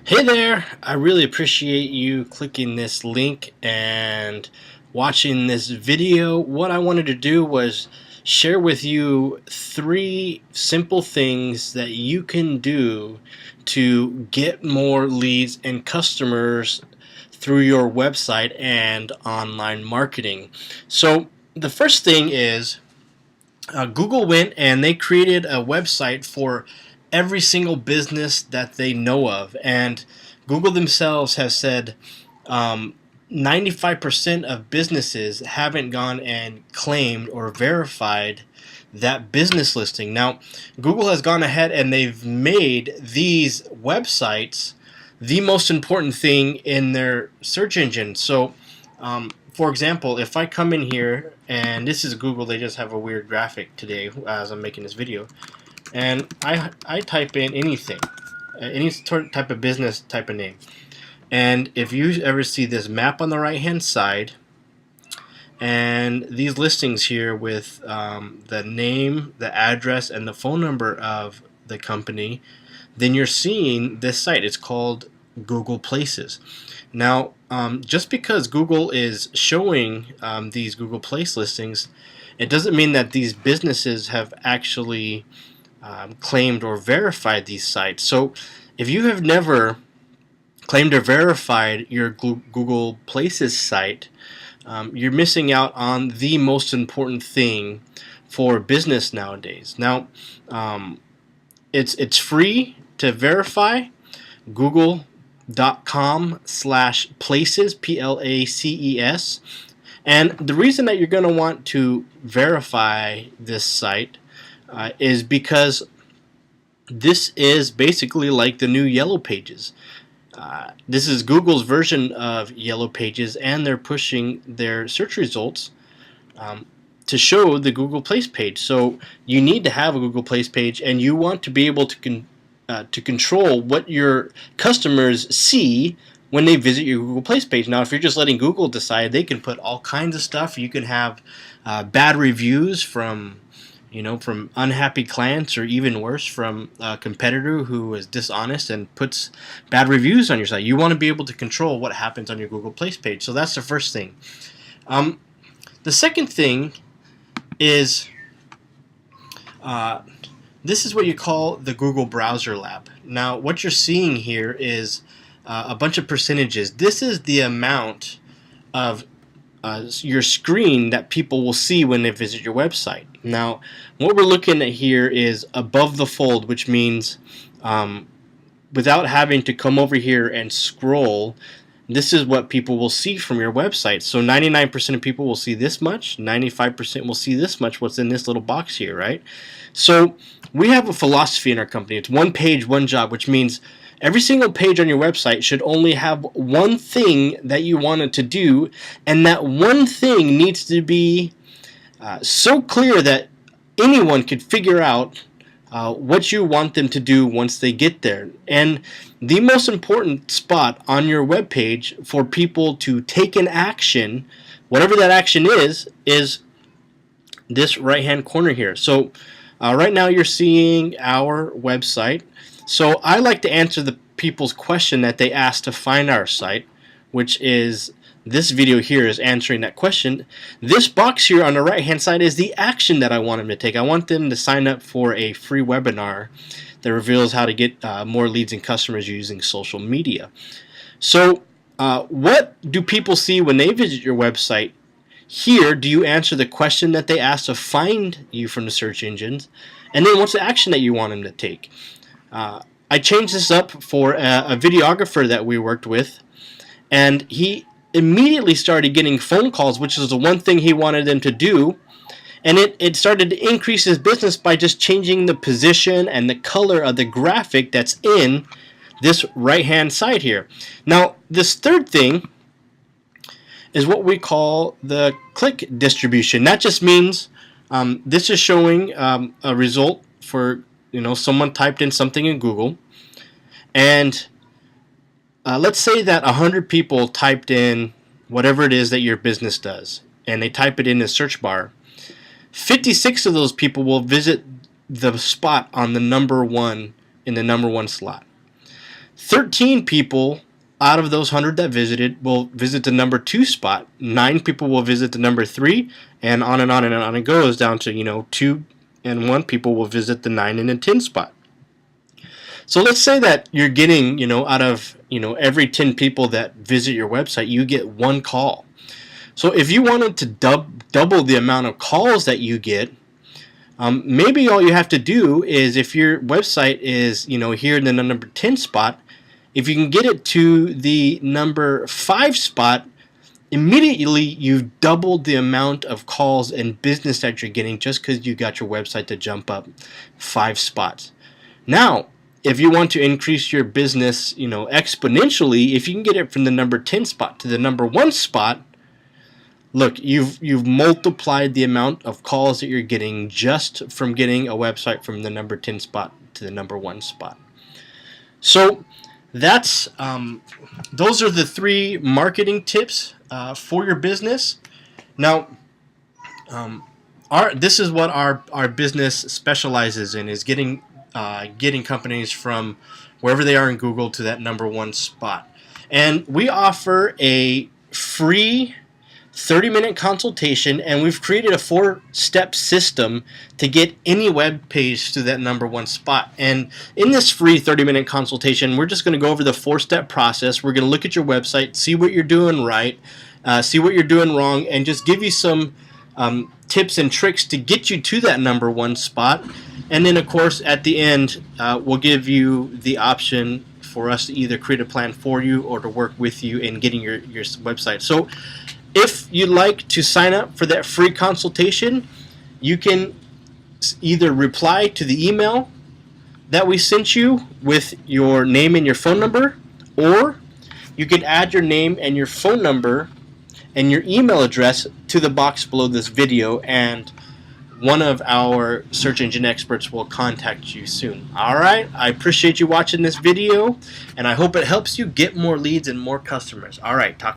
Hey there! I really appreciate you clicking this link and watching this video. What I wanted to do was share with you 3 simple things that you can do to get more leads and customers through your website and online marketing. So the first thing is Google went and they created a website for every single business that they know of. And Google themselves has said 95% of businesses haven't gone and claimed or verified that business listing. Now, Google has gone ahead and they've made these websites the most important thing in their search engine. So, for example, if I come in here, and this is Google, they just have a weird graphic today as I'm making this video, and I type in anything, any type of business type of name, and if you ever see this map on the right hand side, and these listings here with the name, the address, and the phone number of the company, then you're seeing this site. It's called Google Places. Now, just because Google is showing these Google Place listings, it doesn't mean that these businesses have actually claimed or verified these sites. So if you have never claimed or verified your Google Places site, you're missing out on the most important thing for business nowadays. Now, it's free to verify. Google.com/places, PLACES. And the reason that you're going to want to verify this site is because this is basically like the new Yellow Pages. This is Google's version of Yellow Pages, and they're pushing their search results to show the Google Place page. So you need to have a Google Place page, and you want to be able to control what your customers see when they visit your Google Place page. Now, if you're just letting Google decide, they can put all kinds of stuff. You can have bad reviews from unhappy clients, or even worse, from a competitor who is dishonest and puts bad reviews on your site. You want to be able to control what happens on your Google Place page. So that's the first thing. The second thing is this is what you call the Google Browser Lab. Now, what you're seeing here is a bunch of percentages. This is the amount of your screen that people will see when they visit your website. Now, what we're looking at here is above the fold, which means without having to come over here and scroll, this is what people will see from your website. So 99% of people will see this much, 95% will see this much, what's in this little box here, right? So we have a philosophy in our company. It's one page, one job, which means every single page on your website should only have one thing that you want it to do, and that one thing needs to be so clear that anyone could figure out what you want them to do once they get there. And the most important spot on your web page for people to take an action, whatever that action is this right-hand corner here. So right now you're seeing our website. So I like to answer the people's question that they asked to find our site, which is this video here is answering that question. This box here on the right hand side is the action that I want them to take. I want them to sign up for a free webinar that reveals how to get more leads and customers using social media. So what do people see when they visit your website? Here, do you answer the question that they asked to find you from the search engines? And then what's the action that you want them to take? I changed this up for a videographer that we worked with, and he immediately started getting phone calls, which is the one thing he wanted them to do, and it started to increase his business by just changing the position and the color of the graphic that's in this right hand side here. Now, this third thing is what we call the click distribution. That just means this is showing a result for someone typed in something in Google, and let's say that 100 people typed in whatever it is that your business does, and they type it in the search bar. 56 of those people will visit the spot on the number one in the number one slot. 13 people out of those 100 that visited will visit the number 2 spot. 9 people will visit the number 3, and on and on and on it goes down to 2 and 1 people will visit the 9 and the 10 spot. So let's say that you're getting, out of, every 10 people that visit your website, you get 1 call. So if you wanted to double the amount of calls that you get, maybe all you have to do is, if your website is, here in the number 10 spot, if you can get it to the number 5 spot, immediately you've doubled the amount of calls and business that you're getting just because you got your website to jump up 5 spots. Now, if you want to increase your business, exponentially, if you can get it from the number 10 spot to the number 1 spot, look, you've multiplied the amount of calls that you're getting just from getting a website from the number 10 spot to the number 1 spot. So that's those are the 3 marketing tips for your business. Now, this is what our business specializes in, is getting companies from wherever they are in Google to that number 1 spot. And we offer a free 30-minute consultation, and we've created a 4-step system to get any web page to that number 1 spot. And in this free 30-minute consultation, we're just going to go over the 4-step process. We're going to look at your website, see what you're doing right, see what you're doing wrong, and just give you some tips and tricks to get you to that number 1 spot. And then, of course, at the end, we'll give you the option for us to either create a plan for you or to work with you in getting your website. So if you'd like to sign up for that free consultation, you can either reply to the email that we sent you with your name and your phone number, or you can add your name and your phone number and your email address to the box below this video, and one of our search engine experts will contact you soon. Alright, I appreciate you watching this video, and I hope it helps you get more leads and more customers. Alright, talk